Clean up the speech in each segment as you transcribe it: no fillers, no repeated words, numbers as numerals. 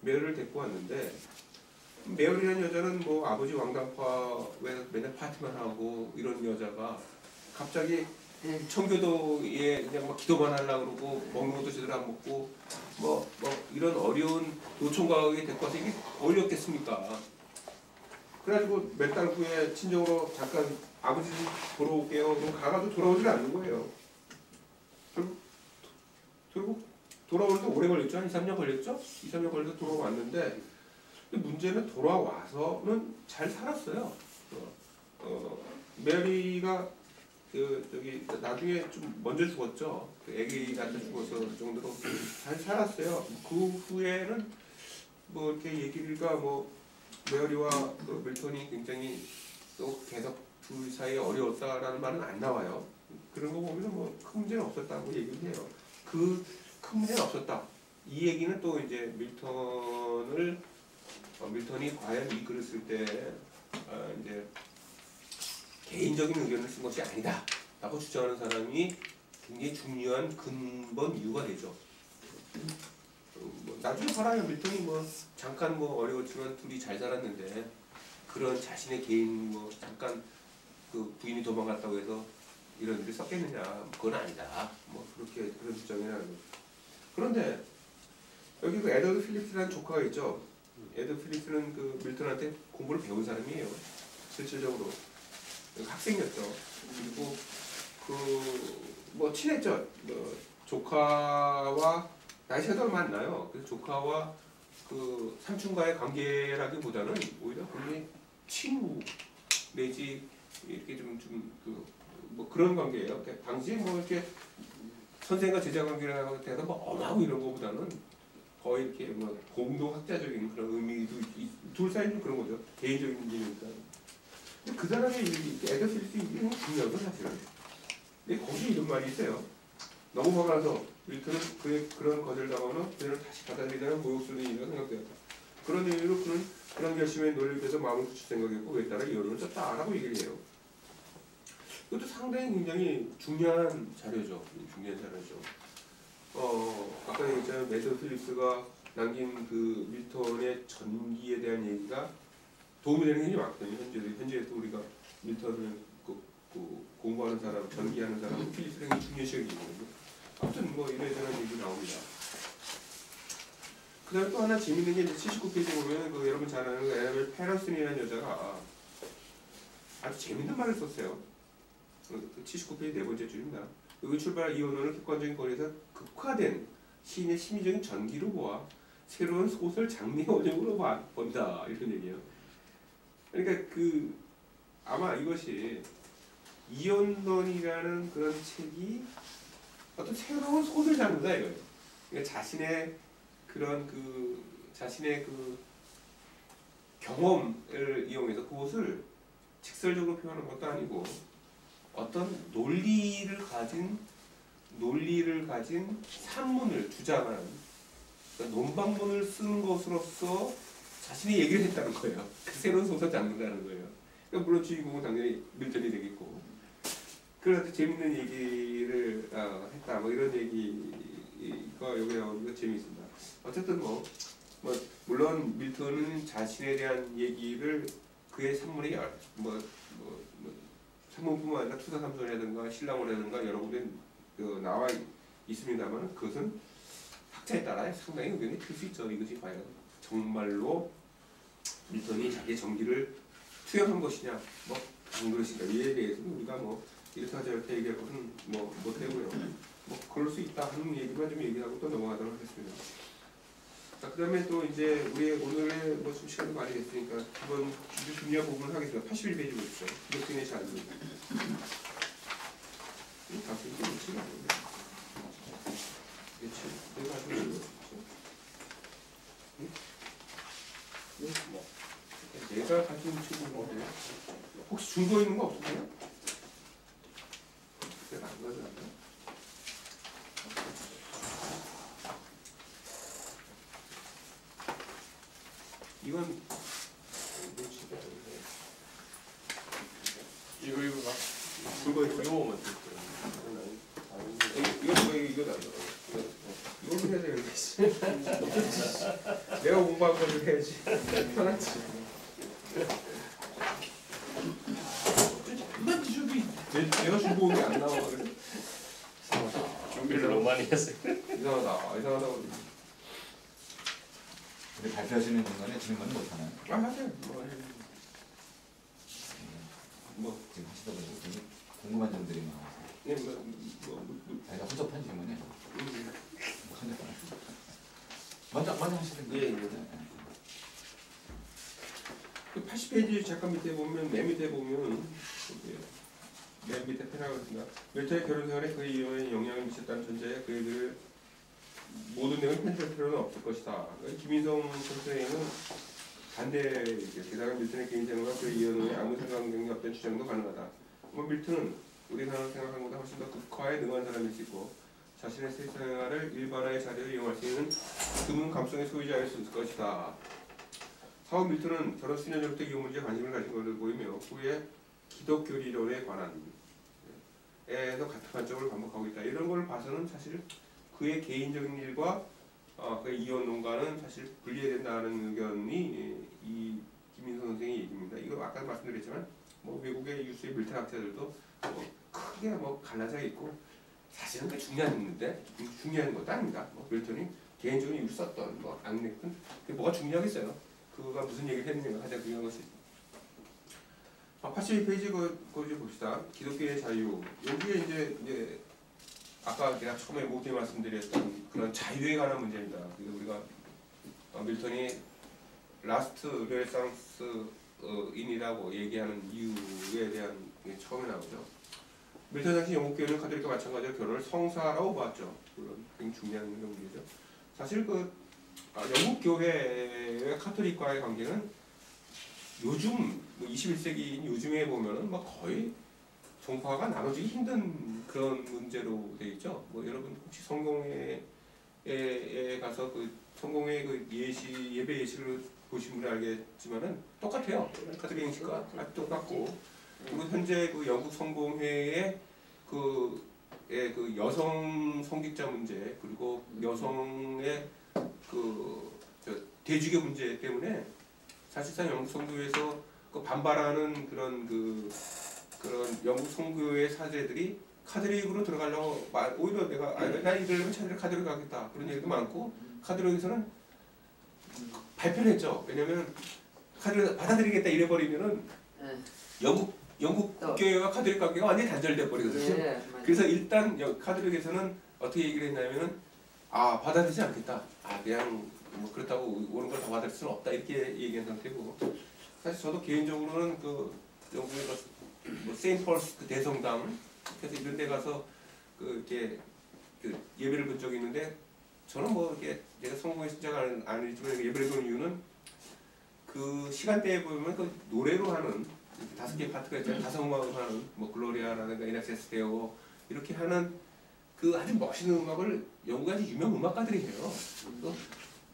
메어리를 데리고 왔는데 메어리라는 여자는 뭐 아버지 왕당파에 맨날 파티만 하고 이런 여자가 갑자기 청교도에 그냥 막 기도만 하려고 그러고 먹는 것도 제대로 안 먹고 뭐 이런 어려운 노총각에 데리고 와서 이게 어렵겠습니까? 그래가지고 몇 달 후에 친정으로 잠깐 아버지 집 보러 올게요. 그럼 가가지고 돌아오질 않는 거예요. 결국 돌아오는데 오래 걸렸죠. 한 2, 3년 걸렸죠. 2, 3년 걸려서 돌아왔는데 문제는 돌아와서는 잘 살았어요. 메리가 저기 나중에 좀 먼저 죽었죠. 아기한테 죽어서 그 정도로 잘 살았어요. 그 후에는 뭐 이렇게 얘기가 뭐 메리와 밀턴이 굉장히 또 계속 둘 사이에 어려웠다라는 말은 안 나와요. 그런 거 보면 뭐 큰 문제는 없었다고 얘기를 해요. 그 큰 문제는 없었다. 이 얘기는 또 이제 밀턴이 과연 이 글을 쓸 때 이제 개인적인 의견을 쓴 것이 아니다 라고 주장하는 사람이 굉장히 중요한 근본 이유가 되죠. 나중에 봐라요. 밀턴이 뭐 잠깐 뭐 어려웠지만 둘이 잘 살았는데 그런 자신의 개인 뭐 잠깐 그 부인이 도망갔다고 해서 이런 일이 섞였느냐 그건 아니다. 뭐 그렇게 그런 주장을 하는 거죠. 그런데 여기 그 에드워드 필립스라는 조카가 있죠. 에드워드 필립스는 그 밀턴한테 공부를 배운 사람이에요. 실질적으로 학생이었죠. 그리고 그 뭐 친했죠. 조카와 나이 차이도 얼마 안 나요. 그래서 조카와 그 삼촌과의 관계라기보다는 오히려 굉장히 친구 내지 이렇게 좀 뭐 그런 관계예요. 당시에 뭐 이렇게 선생과 제자 관계라고 해서 뭐 엄하고 이런 거보다는 거의 이렇게 뭐 공동 학자적인 그런 의미도 둘 사이는 그런 거죠. 개인적인 문제니까. 근데 그 사람의 에드 필립스 이게 중요하고 사실은. 근데 거기 이런 말이 있어요. 너무 화가 나서 밀턴은 그의 그런 거절당하면 그를 다시 받아들이자는 모욕스러운 생각되었다. 그런 의미로 그는 그런 결심에 논리에서 마음을 굳힐 생각했고 그에 따라 이론을 썼다라고 얘기를 해요. 이것도 상당히 굉장히 중요한 자료죠. 중요한 자료죠. 아까 얘기했잖아요. 에드 필립스가 남긴 그 밀턴의 전기에 대한 얘기가 도움이 되는 게 많거든요. 현재도 우리가 밀턴을 공부하는 사람, 전기하는 사람은 필립스를 굉장히 중요시 여기거든요. 아무튼 뭐 이래저래 얘기 나옵니다. 그 다음에 또 하나 재밌는 게 79페이지 보면 그 여러분 잘 아는 그 에나벨 페러슨이라는 여자가 아주 재밌는 말을 썼어요. 79페이지 네 번째 줄입니다. 여기 출발한 이 언어는 객관적인 거리에서 극화된 시인의 심리적인 전기로 보아 새로운 소설 장르의 원형으로 본다 이런 얘기예요. 그러니까 아마 이것이 이언론이라는 그런 책이 어떤 새로운 소설 장르다 이거예요. 그러니까 자신의 경험을 이용해서 그것을 직설적으로 표현하는 것도 아니고 어떤 논리를 가진 산문을 주장하는 그러니까 논방문을 쓰는 것으로서 자신이 얘기를 했다는 거예요. 그 새로운 소설 장르라는 거예요. 그러니까 물론 주인공은 당연히 밀턴이 되겠고 그래서 재밌는 얘기를 했다 뭐 이런 얘기가 여기 나오는 거 재미있습니다. 어쨌든 물론 밀턴은 자신에 대한 얘기를 그의 산문에 산문뿐만 아니라 투사삼손이라든가 신라고라든가 여러 군데 나와 있습니다만 그것은 학자에 따라 상당히 의견이 틀 수 있죠. 이것이 과연 정말로 밀턴이 자기의 정기를 투영한 것이냐 안 그것인가 이에 대해서는 우리가 이렇게 하자 이렇게 얘기할 것은 못되고요. 그럴 수 있다 하는 얘기만 좀 얘기하고 또 넘어가도록 하겠습니다. 자, 그 다음에 또 이제 우리 오늘의 좀 시간도 많이 됐으니까 한번 중요한 부분을 하겠습니다. 81페이지 보십시오. 기독교인의 자유. 이 가슴이 좀 미치가 않는데. 그렇지. 내가 가슴이 좀 미치? 내가 가슴이 미치는 건데. 혹시 중도에 있는 거 없으세요? 내가 안 가져갔나? 이건 이거 봐. 그거 이거만 이거 이거 이거 이걸로 해야 되는데. 내가 공부한 거를 해야지. 편하지. 난 지저도 내가 주고 온 게 안 나와. 그래. 준비를 너무 많이 했어요. 이상하다. 근데 발표하시는 중간에 질문 못하나요? 아 하세요. 지금 하시다 보니까 되게 궁금한 점들이 많아서. 네, 아니, 허접한 질문이에요. 먼저 하시는 거예요. 예. 그 80페이지 잠깐 밑에 보면 맨 밑에 보면 맨 밑에 패러그래프가 밀턴의 결혼 생활에 그의 이혼에 영향을 미쳤다는 전제에 그들을 모든 내용을 편집할 필요는 없을 것이다. 김인성 선생은 반대 게다가 밀턴의 개인 생활과 그의 이혼에 아무 상관관계가 없다는 주장도 가능하다. 밀턴은 우리 사람 생각한 것보다 훨씬 더 극화에 능한 사람일 수 있고 자신의 생활을 일반화의 자리에 이용할 수 있는 드문 감성의 소유자일 수 있을 것이다. 사후 밀턴은 결혼 수년 전부터 이혼 문제에 관심을 가진 것으로 보이며 후에 기독교리론에 관한 에서 같은 관점을 반복하고 있다. 이런 걸 봐서는 사실 그의 개인적인 일과 그의 이혼론과는 사실 분리해야 된다는 의견이 이 김인성 선생의 얘기입니다. 이거 아까 말씀드렸지만 뭐 외국의 유수의 밀턴 학자들도 뭐 크게 뭐 갈라져 있고 사실은 그게 중요한 것도 아닙니다. 뭐 밀턴이 개인적인 이유를 썼던 뭐 악냈든 그게 뭐가 중요하겠어요. 그가 무슨 얘기를 했느냐가 가장 중요한 것이. 82페이지 그거 이제 봅시다. 기독교의 자유. 여기에 이제 아까 제가 처음에 모두에 말씀드렸던 그런 자유에 관한 문제입니다. 그래서 우리가 밀턴이 라스트 르네상스인이라고 얘기하는 이유에 대한 게 처음에 나오죠. 밀턴 당시 영국 교회는 가톨릭과 마찬가지로 결혼을 성사라고 봤죠. 물론 굉장히 중요한 문제죠. 사실 영국 교회와 카톨릭과의 관계는 요즘 21세기인 요즘에 보면은 거의 종파가 나눠지기 힘든 그런 문제로 되어 있죠. 뭐 여러분 혹시 성공회에 가서 그 성공회 그 예배 예식을 보신 분이 알겠지만은 똑같아요. 카톨릭 형식과 아주 똑같고 그리고 현재 그 영국 성공회의 그 여성 성직자 문제 그리고 여성의 대주교 문제 때문에 사실상 영국 선교에서 반발하는 그런 영국 선교의 사제들이 카톨릭으로 들어가려고 오히려 나 이러려면 차라리 카톨릭 가겠다 그런 얘기도 많고 카톨릭에서는 발표를 했죠. 왜냐하면 카톨릭 받아들이겠다 이래버리면은 영국 교회와 카톨릭 관계가 완전히 단절돼 버리거든요. 네, 그래서 일단 카톨릭에서는 어떻게 얘기를 했냐면은 받아들이지 않겠다. 그냥 뭐 그렇다고 오는 걸 다 받을 수는 없다 이렇게 얘기한 상태고 사실 저도 개인적으로는 그 영국의 뭐 세인트 폴스 그 대성당 그래서 이런 데 가서 이렇게 예배를 본 적이 있는데 저는 뭐 이렇게 내가 성공의 신자가 아니지만 예배를 본 이유는 그 시간대에 보면 그 노래로 하는 5개 파트가 있잖아요. 다성음악으로 하는 뭐 글로리아라든가 인엑세스 데오 이렇게 하는 그 아주 멋있는 음악을 영국의 아주 유명 음악가들이 해요.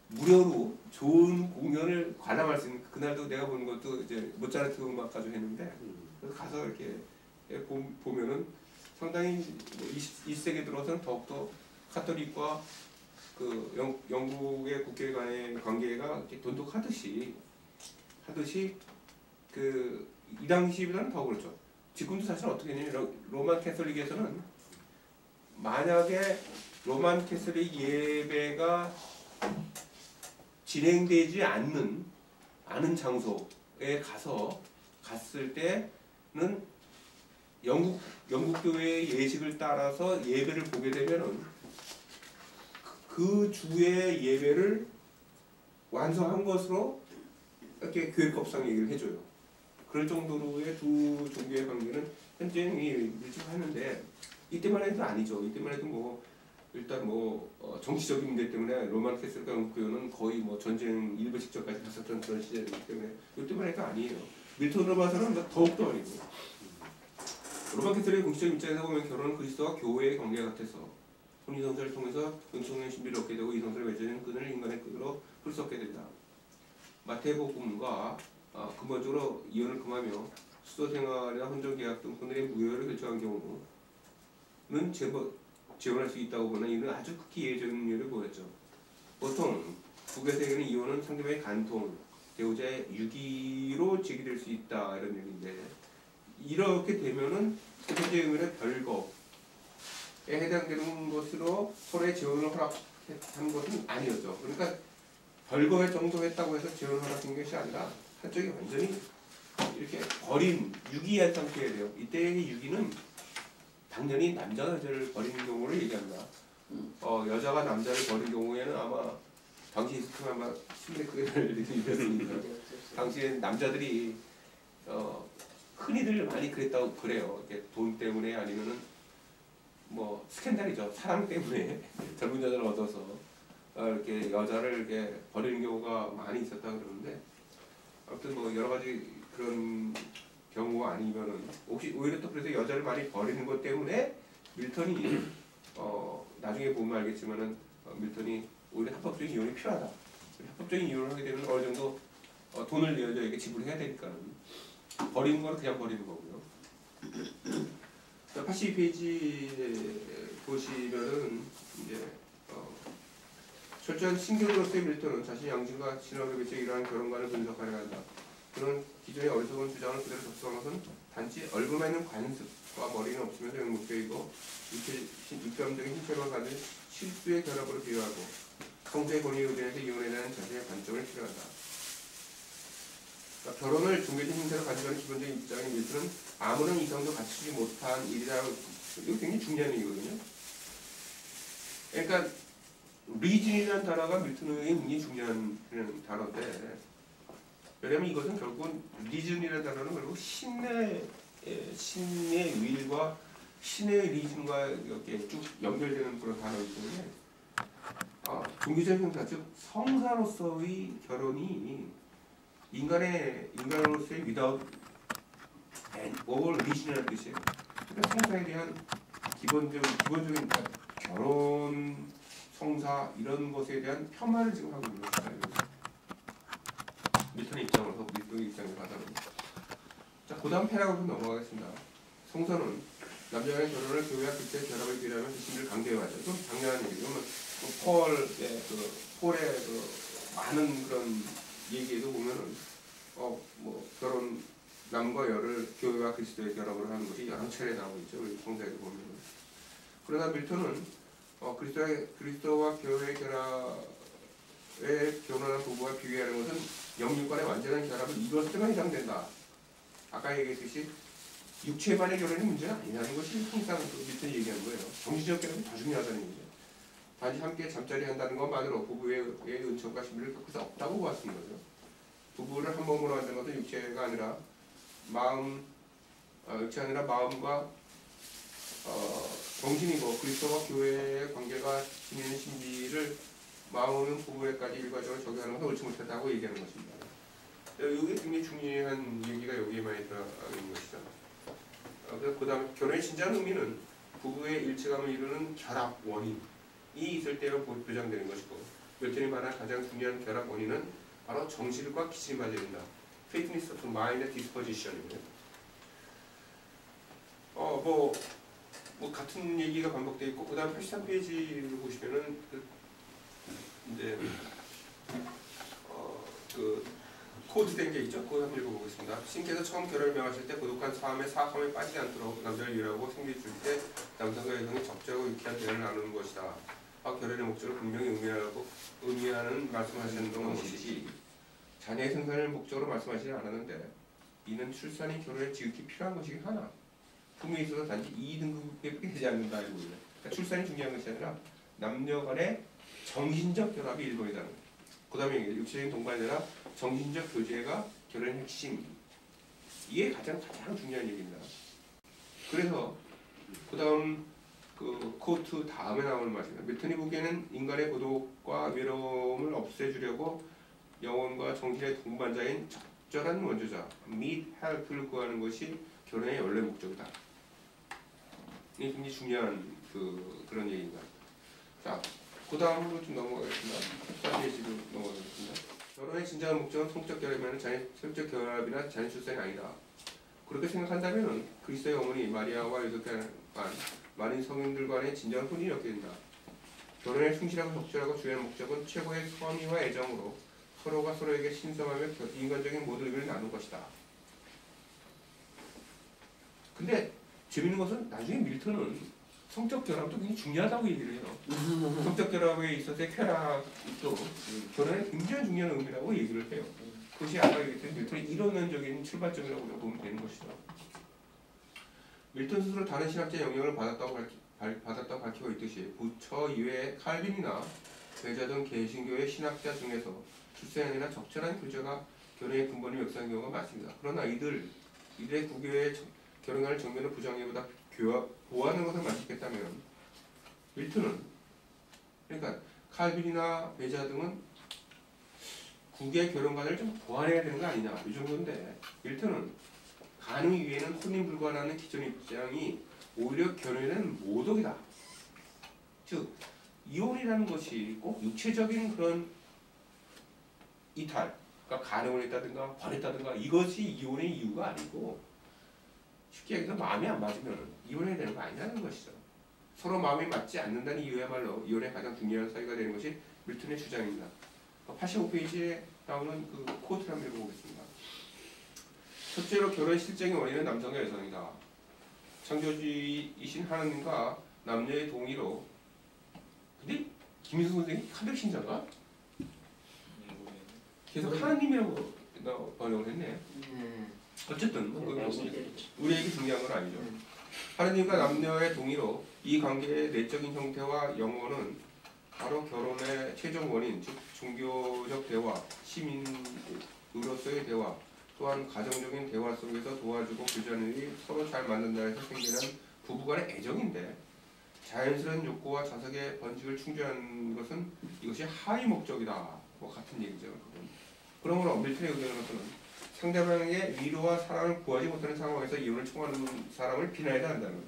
무료로 좋은 공연을 관람할 수 있는 그날도 내가 본 것도 이제 모차르트 음악가도 했는데 그래서 가서 이렇게 보면은 상당히 21세기 들어서는 더욱더 카톨릭과 그 영국의 국회 간의 관계가 이렇게 돈독하듯이 이 당시보다는 더 그렇죠. 지금도 사실 어떻게 되냐면 로만 캐톨릭에서는 만약에 로만 캐톨릭 예배가 진행되지 않는 장소에 갔을 때는 영국 교회의 예식을 따라서 예배를 보게 되면은 그 주의 예배를 완성한 것으로 이렇게 교회법상 얘기를 해줘요. 그럴 정도로의 두 종교의 관계는 현재는 밀접하는데 이때만 해도 아니죠. 이때만 해도 뭐 일단 정치적인 문제 때문에 로만 캐톨릭과 영국 교회는 거의 뭐 전쟁 일부 직전까지 갔었던 그런 시절이기 때문에 이때만 해도 아니에요. 밀턴으로 봐서는 더욱더 아니고 로만 캐톨릭의 공식적인 입장에서 보면 결혼은 그리스도와 교회의 관계 같아서 혼인성사를 통해서 은총의 신비를 얻게 되고 이성사를 맺어낸 끈을 인간의 끈으로 풀 수 없게 된다. 마태복음과 근본적으로 이혼을 금하며 수도생활이나 혼전계약 등 혼인의 무효를 결정한 경우는 재혼할 수 있다고 보는 이는 아주 극히 예외적인 예를 보였죠. 보통 북에서 이는 이혼은 상대방의 간통, 배우자의 유기로 제기될 수 있다 이런 얘기인데 이렇게 되면은 현재 의미는 별거에 해당되는 것으로 서로의 재혼을 허락한 것은 아니었죠. 그러니까 별거에 정도 했다고 해서 재혼을 허락한 것이 아니라 한쪽이 완전히 이렇게 버린 유기한 상태예요. 이때의 유기는 당연히 남자가 여자를 버리는 경우를 얘기합니다. 여자가 남자를 버린 경우에는 아마 당시 있었으면 아마 심리 크게 될 일이 있었으니까 당시엔 남자들이 흔히들 많이 그랬다고 그래요. 이렇게 돈 때문에 아니면은 뭐 스캔들이죠. 사랑 때문에 젊은 여자를 얻어서 이렇게 여자를 이렇게 버리는 경우가 많이 있었다 그러는데 아무튼 뭐 여러 가지 그런 경우가 아니면은 혹시 오히려 또 그래서 여자를 많이 버리는 것 때문에 밀턴이 나중에 보면 알겠지만은 밀턴이 오히려 합법적인 이혼이 필요하다. 합법적인 이혼을 하게 되면 어느 정도 돈을 여자에게 지불해야 되니까는 버리는 건 그냥 버리는 거고요. 82페이지 보시면은 이제 철저한 신교도로서의 밀턴은 자신의 양심과 신학의 배치에 이러한 결혼관을 분석하려 한다. 그런 기존의 어리석은 주장을 그대로 접속한 것은 단지 얼굴만 있는 관습과 머리는 없으면서 영목적이고 육감적인 신체만 가진 실수의 결합으로 비유하고 성수의 권위에 의존해서 이혼에 대한 자신의 관점을 필요한다. 그러니까 결혼을 종교적 형태로 가져가는 기본적인 입장인 밀턴은 아무런 이성도 갖추지 못한 일이라고 이거 굉장히 중요한 얘기거든요. 그러니까 리즌이라는 단어가 밀턴의 굉장히 중요한 단어인데 왜냐하면 이것은 결국은 리즌이라는 단어는 결국 신의 윌과 신의 리즌과 이렇게 쭉 연결되는 그런 단어이기 때문에 종교적 형태 즉 성사로서의 결혼이 인간으로서의 without all reason이라는 뜻이에요. 그러니까 성사에 대한 기본적인 결혼, 성사 이런 것에 대한 폄하를 지금 하고 있는 것이다. 밀턴의 입장으로서 밀턴의 입장을 받아보니 자, 그 다음 패러그래프 넘어가겠습니다. 성서는 남자의 결혼을 교회와 그리스도의 결합을 비례하면 그 신을 강조해야죠. 좀 당연한 얘기죠. 폴의 많은 그런 얘기에도 보면은 뭐 결혼 남과 여를 교회와 그리스도의 결합을 하는 것이 여러 차례 나오고 있죠. 우리 성서에도 보면은. 그러나 밀턴은 그리스도와 교회의 결합에 결혼한 부부와 비교하는 것은 영육간의 완전한 결합을 이뤘을 때만 해당된다. 아까 얘기했듯이 육체만의 결혼이 문제가 아니라는 것이 항상 밀턴이 얘기하는 거예요. 정신적 결합이 더 중요하다는 얘기죠. 단지 함께 잠자리 한다는 것만으로 부부의 은총과 신비를 끝이 없다고 보았습니다. 부부를 한 몸으로 만드는 것은 육체가 아니라 마음과 정신이고 그리스도와 교회의 관계가 지니는 신비를 마음은 부부에까지 일괄적으로 적용하는 것은 옳지 못하다고 얘기하는 것입니다. 이게 굉장히 중요한 얘기가 여기에 많이 들어가는 것이죠. 그 다음에 결혼의 진짜한 의미는 부부의 일체감을 이루는 결합 원인이 있을 때만 보장되는 것이고 밀턴이 말한 가장 중요한 결합 원인은 바로 정신과 기침이 맞아야 된다. Faithfulness to mind and disposition입니다. 뭐 같은 얘기가 반복되어 있고 그 다음 83페이지를 보시면은 이제 코드된 게 있죠. 그거 한번 읽어보겠습니다. 신께서 처음 결혼을 명하실 때 고독한 사함에 사함에 빠지지 않도록 남자를 유하고 생리 줄 때 남성과 여성이 적절하고 유쾌한 대화를 나누는 것이다. 결혼의 목적을 분명히 의미하는 말씀하시는 것이지 자녀의 생산을 목적으로 말씀하시지 않았는데 이는 출산이 결혼에 지극히 필요한 것이긴 하나 품에 있어서 단지 2등급에 되지 않는다. 그러니까 출산이 중요한 것이 아니라 남녀 간의 정신적 결합이 일본이다. 그 다음에 육체적인 동반이 아니라 정신적 교제가 결혼의 핵심. 이게 가장 중요한 얘기입니다. 그래서 그 다음 코트 다음에 나오는 말입니다. 밀턴이 보기에는 인간의 고독과 외로움을 없애주려고 영혼과 정신의 동반자인 적절한 원조자 및 헬프를 구하는 것이 결혼의 원래 목적이다. 이게 굉장히 중요한 그런 얘기입니다. 자, 그 다음으로 좀 넘어가겠습니다. 14페이지로 넘어가겠습니다. 결혼의 진정한 목적은 성적 결합이나 성적 결합이나 자녀 출산이 아니다. 그렇게 생각한다면 그리스도의 어머니 마리아와 요셉과 많은 성인들 간의 진정한 혼인이 없게 된다. 결혼에 충실하고 적절하고 주요한 목적은 최고의 선의와 애정으로 서로가 서로에게 신성하며 인간적인 모든 의미를 나눈 것이다. 근데 재밌는 것은 나중에 밀턴은 성적 결합도 굉장히 중요하다고 얘기를 해요. 성적 결합에 있어서의 쾌락도 결혼에 굉장히 중요한 의미라고 얘기를 해요. 그것이 아까 얘기했던 밀턴의 이론론적인 출발점이라고 우리가 보면 되는 것이죠. 밀턴 스스로 다른 신학자의 영향을 받았다고 밝히고 있듯이 부처 이외의 칼빈이나 베자 등 개신교의 신학자 중에서 출생이나 적절한 교제가 결혼의 근본을 역사한 경우가 많습니다. 그러나 이들의 구교의 결혼하는 정면을 부정하기보다 보호하는 것을 만족했다면 밀턴은 그러니까 칼빈이나 베자 등은 국의 결혼관을 좀 보완해야 되는 거 아니냐 이 정도인데 밀턴은 가능 이외에는 혼인 불가라는 기존 입장이 오히려 결혼에는 모독이다. 즉 이혼이라는 것이 꼭 육체적인 그런 이탈, 그러니까 가능을 했다든가 버렸다든가 이것이 이혼의 이유가 아니고 쉽게 얘기해서 마음이 안 맞으면 이혼해야 되는 거 아니냐는 것이죠. 서로 마음이 맞지 않는다는 이유야말로 이혼의 가장 중요한 사유가 되는 것이 밀턴의 주장입니다. 85페이지에 나오는 그 코트를 한번 읽어보겠습니다. 첫째로 결혼의 실쟁의 원인은 남성과 여성이다. 창조주이신 하나님과 남녀의 동의로. 근데 김희수 선생님이 카톨릭 신자가 계속 하나님이라고 번역을 했네. 어쨌든 우리 얘기 중요한 건 아니죠. 하나님과 남녀의 동의로 이 관계의 내적인 형태와 영혼은 바로 결혼의 최종 원인, 즉 종교적 대화, 시민으로서의 대화, 또한 가정적인 대화 속에서 도와주고 교제하는 일이 서로 잘 맞는다 해서 생기는 부부간의 애정인데 자연스러운 욕구와 자석의 번식을 충족하는 것은 이것이 하위 목적이다. 뭐 같은 얘기죠. 그러므로 밀턴의 의견으로서는 상대방에게 위로와 사랑을 구하지 못하는 상황에서 이혼을 청하는 사람을 비난해야 한다는 것.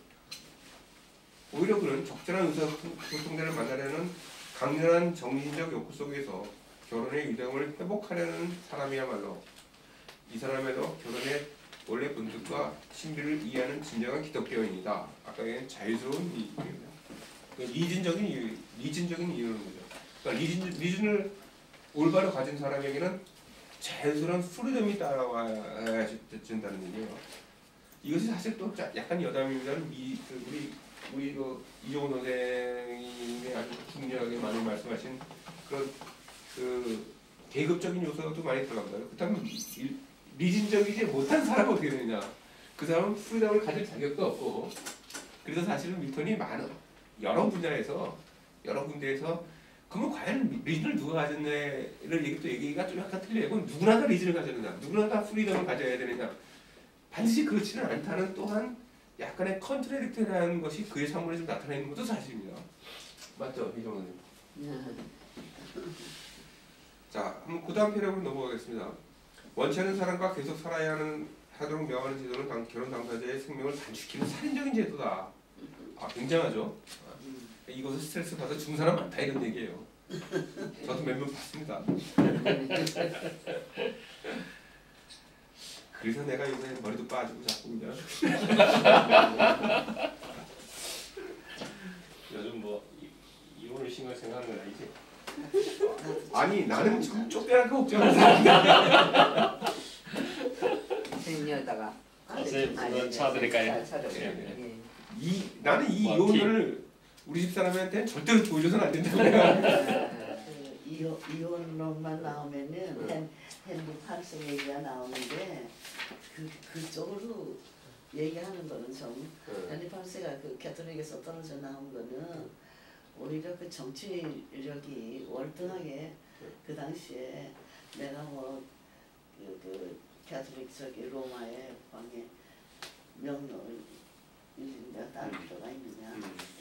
오히려 그는 적절한 의사소통자를 만나려는 강렬한 정신적 욕구 속에서 결혼의 유대감을 회복하려는 사람이야말로 이 사람에도 결혼의 원래 본質과 신비를 이해하는 진정한 기독교인이다. 아까 얘기한 자유스러운 이유입니다. 리진적인 이유는 거죠. 그러니까 리진을 올바로 가진 사람에게는 자연스러운 프리덤이 따라와야 된다는 얘기예요. 이것이 사실 또 약간 여담입니다는 우리 그 이종훈 선생님이 아주 중요하게 많이 말씀하신 그런 그 계급적인 요소도 많이 들어갑니다. 그렇다면 리진적이지 못한 사람은 어떻게 되느냐? 그 사람은 프리덤을 가질 자격도 없고, 그래서 사실은 밀턴이 여러 분야에서 여러 군데에서 그러면 과연 리진을 누가 가졌냐를 얘기가 좀 약간 틀려요. 누구나 다 리진을 가졌느냐, 누구나 다 프리덤을 가져야 되느냐, 반드시 그렇지는 않다는 또한 약간의 컨트레딕트라는 것이 그의 삶에 좀 나타나 있는 것도 사실입니다. 맞죠, 이종원님? 자, 한번 그 다음 패러그램 넘어가겠습니다. 원치 않는 사람과 계속 살아야 하도록 명하는 제도는 결혼 당사자의 생명을 단축시키는 살인적인 제도다. 아, 굉장하죠? 이것을 스트레스 받아 죽은 사람 많다 이런 얘기예요. 저도 몇 명 봤습니다. 그래서 내가 요새 머리도 빠지고 자꾸 그냥 요즘 뭐 이혼을 신경 생각하는 건 아니지? 아니 나는 좀 쫓겨날 거 걱정하는 사람이야. 생녀다가 그건 차드릴까요? 나는 이 이혼을 우리 집 사람한테 절대로 보여줘서는 안 된다고요. 이혼론만 나오면은 헨리 판스 얘기가 나오는데 그쪽으로 얘기하는 거는 좀 헨리 판스가 그 캐톨릭에서 떨어져 나온 거는 오히려 그 정치력이 월등하게 그 당시에 내가 뭐 그 캐톨릭 저기 로마의 왕의 명령을 내가 따를 필요가 있느냐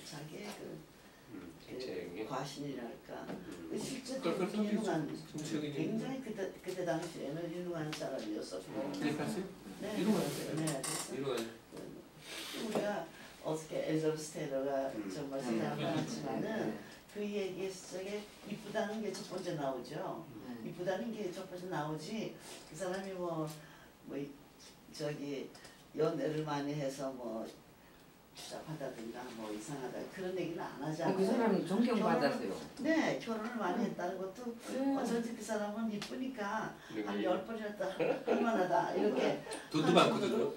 자기의 그 과신이랄까 실제로 유능한 굉장히 그때 당시에는 유능한 사람이었었고 네, 우리가 어떻게 에저스테더가 정말 세상을 알았지만은 그 얘기 속에 이쁘다는 게 첫 번째 나오죠. 이쁘다는 게 첫 번째 나오지 그 사람이 뭐 저기 연애를 많이 해서 뭐 추잡하다든가 뭐 이상하다 그런 얘기는 안 하잖아요. 그 사람은 존경받았어요. 네, 결혼을 많이 했다는 것도 어쩐지 그 사람은 이쁘니까 한 10번이라도 할만하다 이렇게. 돈도 많거든요.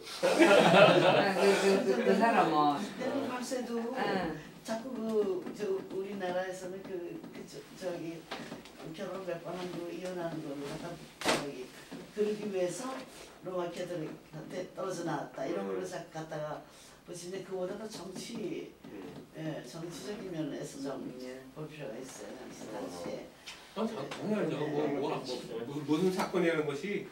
그 사람은 그때는 밤새도 자꾸 우리나라에서는 저기 결혼 몇 번 한 거 이혼하는 걸로 갖다 그러기 위해서 로마 캐톨릭한테 떨어져 나왔다 이런 걸로 자꾸 갖다가 보시는데 그보다 더 정치적인 면에서 좀 볼 필요가 있어요. 당시에. 당연하죠. 모든 사건이라는 것이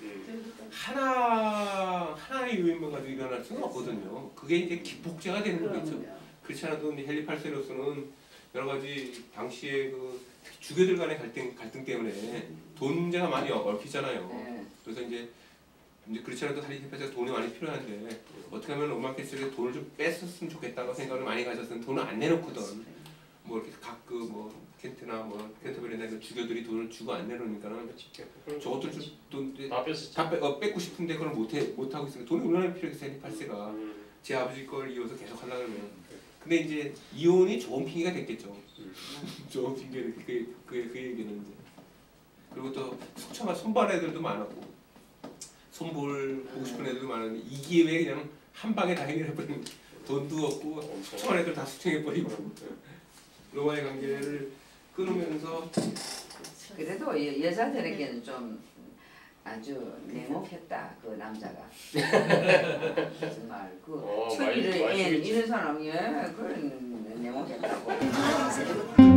하나의 요인만 가지고 일어날 수는 없거든요. 그게 이제 기폭제가 되는 거겠죠. 그렇지 않아도 헨리 8세로서는 여러 가지 당시에 그 주교들 간의 갈등 때문에 돈 문제가 많이 얽히잖아요. 그래서 이제 그렇지 않아도 헨리 8세가 돈이 많이 필요한데 어떻게 하면 로마 캐톨릭에 돈을 좀 뺐었으면 좋겠다고 생각을 많이 가졌으면 돈을 안 내놓거든. 뭐 이렇게 각 켄트나 뭐 켄터베리나 그 주교들이 돈을 주고 안 내놓으니까는 저것들 다 뺏고 싶은데 그걸 못 하고 있으니까 돈이 얼마나 필요했어 헨리 8세가 제 아버지 걸 이어서 계속 하려고 그러면. 근데 이제 이혼이 좋은 핑계가 됐겠죠. 좋은 핑계 그 얘기는 이제. 그리고 또 속초만 손발 애들도 많았고 손볼 보고 싶은 애들도 많았는데 이 기회에 그냥 한 방에 다 해결해버리는 돈도 없고 속초만 애들 다 수청해버리고 로마의 관계를 끊으면서 그래도 여자들에게는 좀 아주 냉혹했다 그 남자가. 정말 그 천일을 이런 사람이 그런 냉혹했다고.